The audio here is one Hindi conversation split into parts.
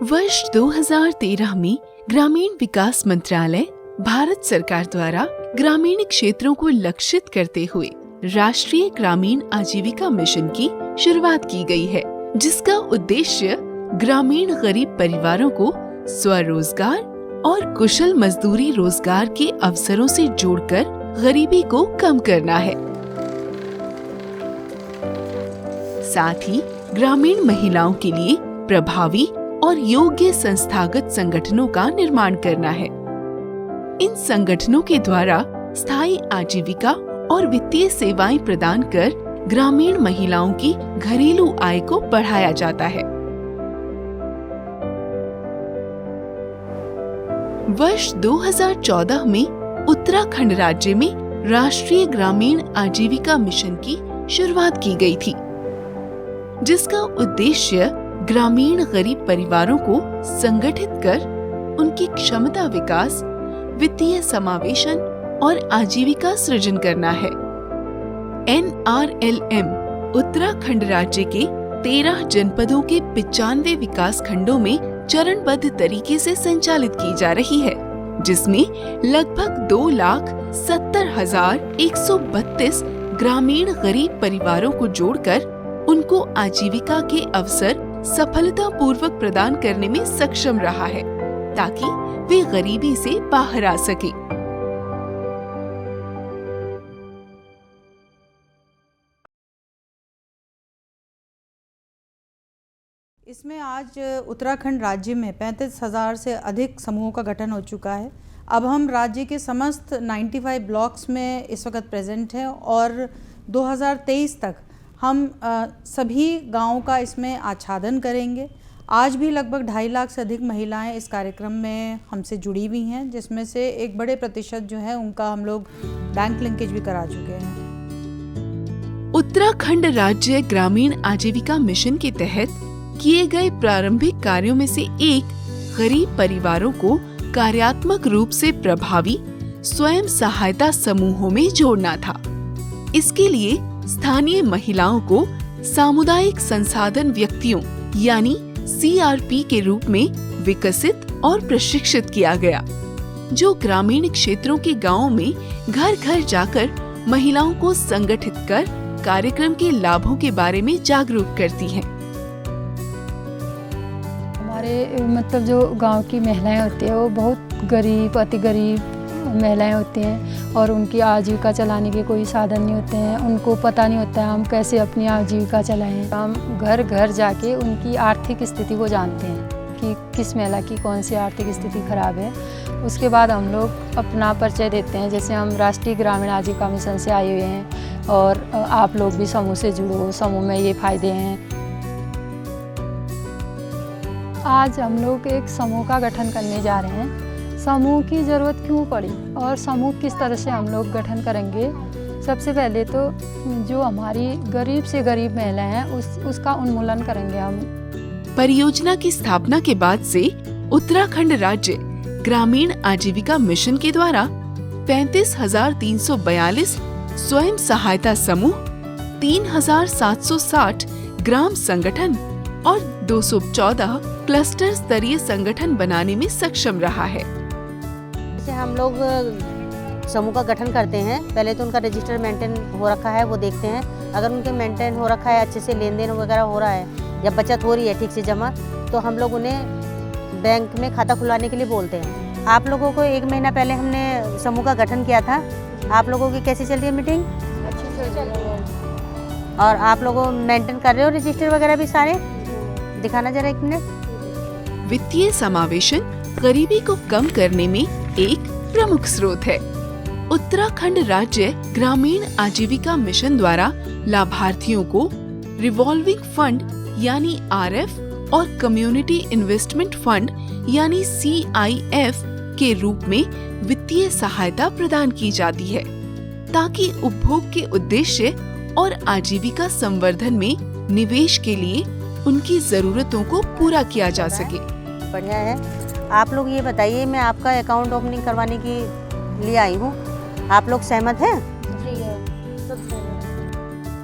वर्ष 2013 में ग्रामीण विकास मंत्रालय भारत सरकार द्वारा ग्रामीण क्षेत्रों को लक्षित करते हुए राष्ट्रीय ग्रामीण आजीविका मिशन की शुरुआत की गई है, जिसका उद्देश्य ग्रामीण गरीब परिवारों को स्वरोजगार और कुशल मजदूरी रोजगार के अवसरों से जोड़कर गरीबी को कम करना है। साथ ही ग्रामीण महिलाओं के लिए प्रभावी और योग्य संस्थागत संगठनों का निर्माण करना है। इन संगठनों के द्वारा स्थायी आजीविका और वित्तीय सेवाएं प्रदान कर ग्रामीण महिलाओं की घरेलू आय को बढ़ाया जाता है। वर्ष 2014 में उत्तराखंड राज्य में राष्ट्रीय ग्रामीण आजीविका मिशन की शुरुआत की गई थी, जिसका उद्देश्य ग्रामीण गरीब परिवारों को संगठित कर उनकी क्षमता विकास, वित्तीय समावेशन और आजीविका सृजन करना है। NRLM उत्तराखंड राज्य के 13 जनपदों के 95 विकास खंडों में चरणबद्ध तरीके से संचालित की जा रही है, जिसमें लगभग 2,70,132 ग्रामीण गरीब परिवारों को जोड़कर उनको आजीविका के अवसर सफलतापूर्वक प्रदान करने में सक्षम रहा है, ताकि वे गरीबी से बाहर आ सके। इसमें आज उत्तराखंड राज्य में 35,000 से अधिक समूहों का गठन हो चुका है। अब हम राज्य के समस्त 95 ब्लॉक्स में इस वक्त प्रेजेंट हैं और 2023 तक हम सभी गांवों का इसमें आच्छादन करेंगे। आज भी लगभग 2.5 लाख से अधिक महिलाएं इस कार्यक्रम में हमसे जुड़ी हुई हैं, जिसमें से एक बड़े प्रतिशत जो है उनका हम लोग बैंक लिंकेज भी करा चुके हैं। उत्तराखंड राज्य ग्रामीण आजीविका मिशन के तहत किए गए प्रारंभिक कार्यों में से एक गरीब परिवारों को कार्यात्मक रूप से प्रभावी स्वयं सहायता समूहों में जोड़ना था। इसके लिए स्थानीय महिलाओं को सामुदायिक संसाधन व्यक्तियों यानी CRP के रूप में विकसित और प्रशिक्षित किया गया, जो ग्रामीण क्षेत्रों के गांवों में घर घर जाकर महिलाओं को संगठित कर कार्यक्रम के लाभों के बारे में जागरूक करती हैं। हमारे मतलब जो गांव की महिलाएं होती है वो बहुत गरीब, अति गरीब महिलाएं होती हैं और उनकी आजीविका चलाने के कोई साधन नहीं होते हैं। उनको पता नहीं होता है हम कैसे अपनी आजीविका चलाएं। हम घर घर जाके उनकी आर्थिक स्थिति को जानते हैं कि किस महिला की कौन सी आर्थिक स्थिति खराब है। उसके बाद हम लोग अपना परिचय देते हैं, जैसे हम राष्ट्रीय ग्रामीण आजीविका मिशन से आए हुए हैं और आप लोग भी समूह से जुड़ो, समूह में ये फायदे हैं। आज हम लोग एक समूह का गठन करने जा रहे हैं। समूह की ज़रूरत क्यों पड़ी और समूह किस तरह से हम लोग गठन करेंगे। सबसे पहले तो जो हमारी गरीब से गरीब महिलाएं हैं उसका उन्मूलन करेंगे हम। परियोजना की स्थापना के बाद से उत्तराखंड राज्य ग्रामीण आजीविका मिशन के द्वारा 35,342 स्वयं सहायता समूह, 3,760 ग्राम संगठन और 214 क्लस्टर स्तरीय संगठन बनाने में सक्षम रहा है। जैसे हम लोग समूह का गठन करते हैं, पहले तो उनका रजिस्टर मेंटेन हो रखा है वो देखते हैं। अगर उनके मेंटेन हो रखा है, अच्छे से लेन देन वगैरह हो रहा है या बचत हो रही है ठीक से जमा, तो हम लोग उन्हें बैंक में खाता खुलवाने के लिए बोलते हैं। आप लोगों को 1 महीना पहले हमने समूह का गठन किया था। आप लोगों की कैसी चल रही है मीटिंग? अच्छी से चल रही है। और आप लोगों मेंटेन कर रहे हो रजिस्टर वगैरह भी सारे? दिखाना जरा 1 मिनट। वित्तीय समावेशन गरीबी को कम करने में एक प्रमुख स्रोत है। उत्तराखंड राज्य ग्रामीण आजीविका मिशन द्वारा लाभार्थियों को रिवॉल्विंग फंड यानी RF और कम्युनिटी इन्वेस्टमेंट फंड यानी CIF के रूप में वित्तीय सहायता प्रदान की जाती है, ताकि उपभोग के उद्देश्य और आजीविका संवर्धन में निवेश के लिए उनकी जरूरतों को पूरा किया जा सके। बढ़िया है। आप लोग ये बताइए, मैं आपका अकाउंट ओपनिंग करवाने के लिए आई हूँ, आप लोग सहमत हैं? जी है।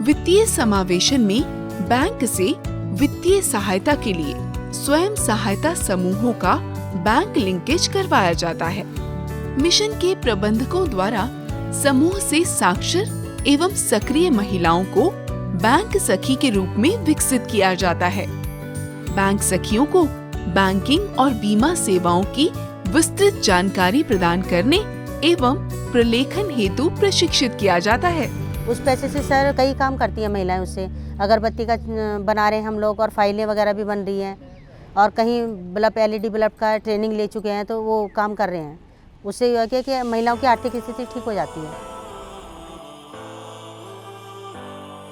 वित्तीय समावेशन में बैंक से वित्तीय सहायता के लिए स्वयं सहायता समूहों का बैंक लिंकेज करवाया जाता है। मिशन के प्रबंधकों द्वारा समूह से साक्षर एवं सक्रिय महिलाओं को बैंक सखी के रूप में विकसित किया जाता है। बैंक सखियों को बैंकिंग और बीमा सेवाओं की विस्तृत जानकारी प्रदान करने एवं प्रलेखन हेतु प्रशिक्षित किया जाता है। उस पैसे से सर कई काम करती हैं महिलाएं। उससे अगरबत्ती का बना रहे हैं हम लोग, और फाइलें वगैरह भी बन रही हैं, और कहीं बल्ब LED बल्ब का ट्रेनिंग ले चुके हैं तो वो काम कर रहे हैं। उससे यह है कि महिलाओं की आर्थिक स्थिति ठीक हो जाती है।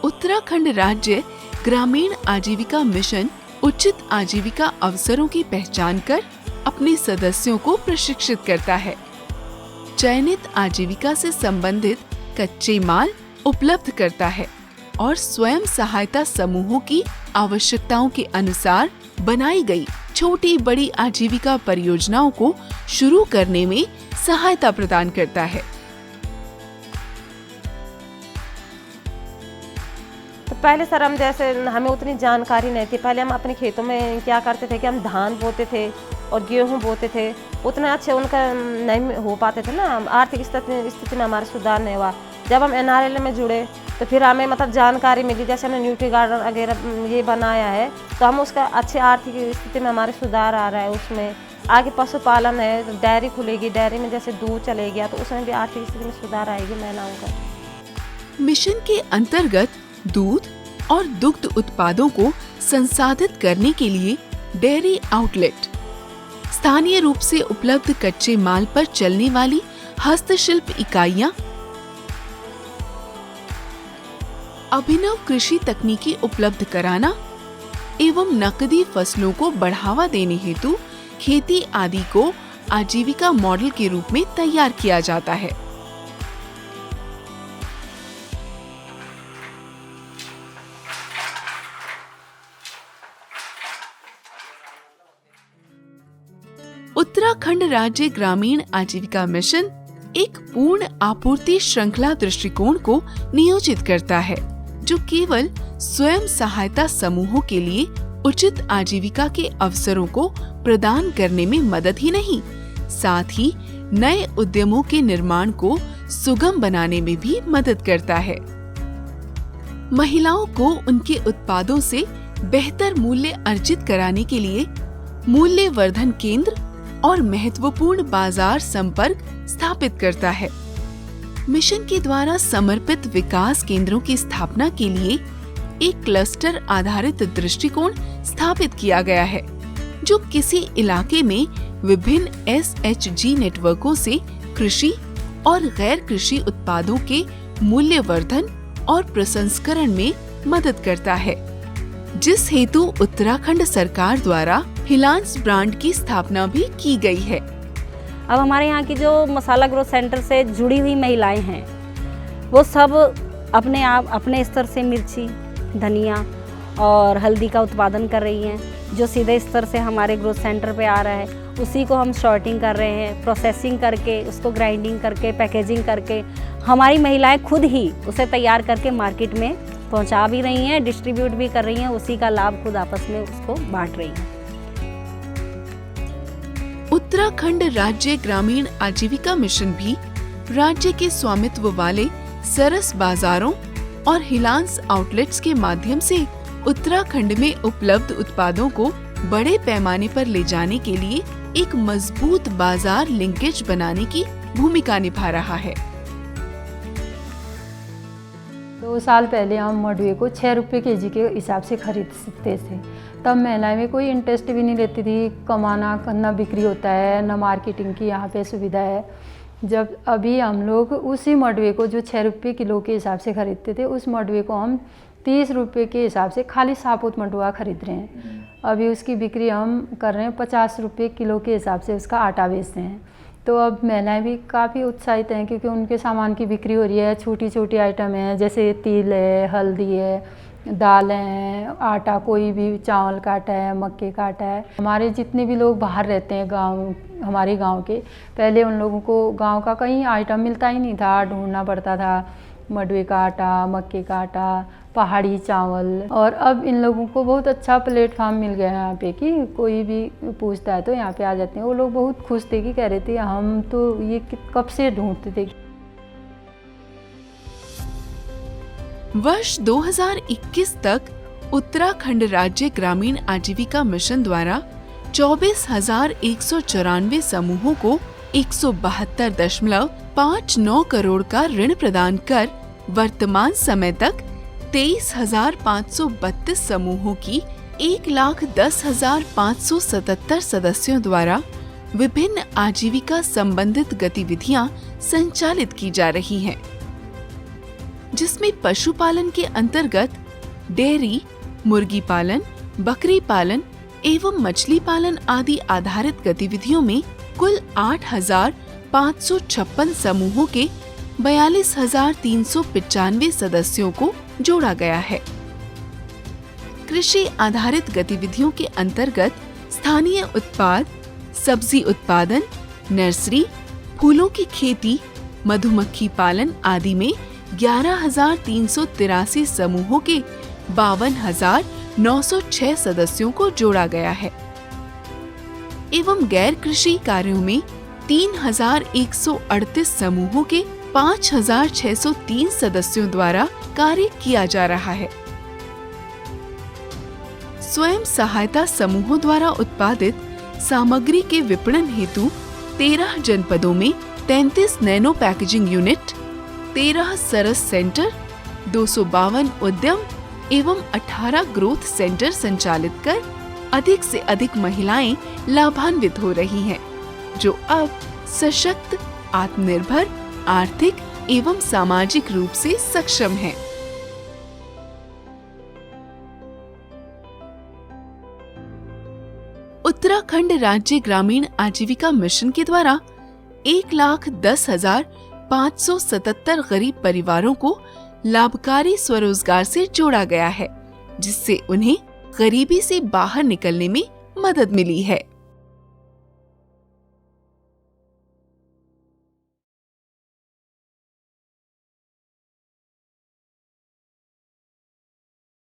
उत्तराखंड राज्य ग्रामीण आजीविका मिशन उचित आजीविका अवसरों की पहचान कर अपने सदस्यों को प्रशिक्षित करता है। चयनित आजीविका से संबंधित कच्चे माल उपलब्ध करता है और स्वयं सहायता समूहों की आवश्यकताओं के अनुसार बनाई गई छोटी बड़ी आजीविका परियोजनाओं को शुरू करने में सहायता प्रदान करता है। तो पहले सर हम जैसे हमें उतनी जानकारी नहीं थी। पहले हम अपने खेतों में क्या करते थे कि हम धान बोते थे और गेहूं बोते थे। उतना अच्छे उनका नहीं हो पाते थे ना, आर्थिक स्थिति में हमारे सुधार नहीं हुआ। जब हम NRL में जुड़े तो फिर हमें मतलब जानकारी मिली, जैसे हमने न्यूट्री गार्डन वगैरह ये बनाया है तो हम उसका अच्छे आर्थिक स्थिति में हमारे सुधार आ रहा है। उसमें आगे पशुपालन है, तो डेयरी खुलेगी, डेयरी में जैसे दूध चले गया तो उसमें भी आर्थिक स्थिति में सुधार आएगी महिलाओं का। मिशन के अंतर्गत दूध और दुग्ध उत्पादों को संसाधित करने के लिए डेयरी आउटलेट, स्थानीय रूप से उपलब्ध कच्चे माल पर चलने वाली हस्तशिल्प इकाइयां, अभिनव कृषि तकनीकी उपलब्ध कराना एवं नकदी फसलों को बढ़ावा देने हेतु खेती आदि को आजीविका मॉडल के रूप में तैयार किया जाता है। उत्तराखंड राज्य ग्रामीण आजीविका मिशन एक पूर्ण आपूर्ति श्रृंखला दृष्टिकोण को नियोजित करता है, जो केवल स्वयं सहायता समूहों के लिए उचित आजीविका के अवसरों को प्रदान करने में मदद ही नहीं, साथ ही नए उद्यमों के निर्माण को सुगम बनाने में भी मदद करता है। महिलाओं को उनके उत्पादों से बेहतर मूल्य अर्जित कराने के लिए मूल्य वर्धन केंद्र और महत्वपूर्ण बाजार संपर्क स्थापित करता है। मिशन के द्वारा समर्पित विकास केंद्रों की स्थापना के लिए एक क्लस्टर आधारित दृष्टिकोण स्थापित किया गया है, जो किसी इलाके में विभिन्न SHG नेटवर्कों से कृषि और गैर कृषि उत्पादों के मूल्यवर्धन और प्रसंस्करण में मदद करता है, जिस हेतु उत्तराखंड सरकार द्वारा हिलांस ब्रांड की स्थापना भी की गई है। अब हमारे यहाँ की जो मसाला ग्रोथ सेंटर से जुड़ी हुई महिलाएं हैं, वो सब अपने आप अपने स्तर से मिर्ची, धनिया और हल्दी का उत्पादन कर रही हैं, जो सीधे स्तर से हमारे ग्रोथ सेंटर पे आ रहा है। उसी को हम शॉर्टिंग कर रहे हैं, प्रोसेसिंग करके, उसको ग्राइंडिंग करके, पैकेजिंग करके हमारी महिलाएं खुद ही उसे तैयार करके मार्केट में पहुंचा भी रही हैं, डिस्ट्रीब्यूट भी कर रही हैं, उसी का लाभ खुद आपस में उसको बांट रही हैं। उत्तराखंड राज्य ग्रामीण आजीविका मिशन भी राज्य के स्वामित्व वाले सरस बाजारों और हिलांस आउटलेट्स के माध्यम से उत्तराखंड में उपलब्ध उत्पादों को बड़े पैमाने पर ले जाने के लिए एक मजबूत बाजार लिंकेज बनाने की भूमिका निभा रहा है। 2 साल पहले हम मडुए को 6 रुपये kg के हिसाब से खरीदते थे। तब महिलाएं में कोई इंटरेस्ट भी नहीं लेती थी, कमाना ना बिक्री होता है, ना मार्केटिंग की यहाँ पे सुविधा है। जब अभी हम लोग उसी मडुए को जो 6 रुपये किलो के हिसाब से खरीदते थे, उस मडुए को हम 30 रुपये के हिसाब से खाली साबुत मडुआ खरीद रहे हैं। अभी उसकी बिक्री हम कर रहे हैं 50 रुपये किलो के हिसाब से उसका आटा बेचते हैं। तो अब महिलाएं भी काफ़ी उत्साहित हैं, क्योंकि उनके सामान की बिक्री हो रही है। छोटी छोटी आइटम है, जैसे तिल है, हल्दी है, दाल है, आटा, कोई भी चावल का आटा है, मक्के का आटा है। हमारे जितने भी लोग बाहर रहते हैं गांव, हमारे गांव के, पहले उन लोगों को गांव का कहीं आइटम मिलता ही नहीं था, ढूंढना पड़ता था। मडुए का आटा, मक्के का आटा, पहाड़ी चावल। और अब इन लोगों को बहुत अच्छा प्लेटफॉर्म मिल गया है यहाँ पे कि कोई भी पूछता है तो यहाँ पे आ जाते हैं। वो लोग बहुत खुश थे कि कह रहे थे हम तो ये कब से ढूंढते थे। वर्ष 2021 तक उत्तराखंड राज्य ग्रामीण आजीविका मिशन द्वारा 24,194 समूहों को 172.59 करोड़ का ऋण प्रदान कर वर्तमान समय तक 23,532 समूहों की 1,10,577 सदस्यों द्वारा विभिन्न आजीविका संबंधित गतिविधियां संचालित की जा रही हैं, जिसमें पशुपालन के अंतर्गत डेयरी, मुर्गी पालन, बकरी पालन एवं मछली पालन आदि आधारित गतिविधियों में कुल 8,556 समूहों के 42,395 सदस्यों को जोड़ा गया है। कृषि आधारित गतिविधियों के अंतर्गत स्थानीय उत्पाद, सब्जी उत्पादन, नर्सरी, फूलों की खेती, मधुमक्खी पालन आदि में 11,383 समूहों के 52,906 सदस्यों को जोड़ा गया है एवं गैर कृषि कार्यों में 3,138 समूहों के 5,603 सदस्यों द्वारा कार्य किया जा रहा है। स्वयं सहायता समूहों द्वारा उत्पादित सामग्री के विपणन हेतु 13 जनपदों में 33 नैनो पैकेजिंग यूनिट, 13 सरस सेंटर, 252 उद्यम एवं 18 ग्रोथ सेंटर संचालित कर अधिक से अधिक महिलाएं लाभान्वित हो रही हैं, जो अब सशक्त, आत्मनिर्भर, आर्थिक एवं सामाजिक रूप से सक्षम हैं। उत्तराखंड राज्य ग्रामीण आजीविका मिशन के द्वारा 1,10,577 गरीब परिवारों को लाभकारी स्वरोजगार से जोड़ा गया है, जिससे उन्हें गरीबी से बाहर निकलने में मदद मिली है।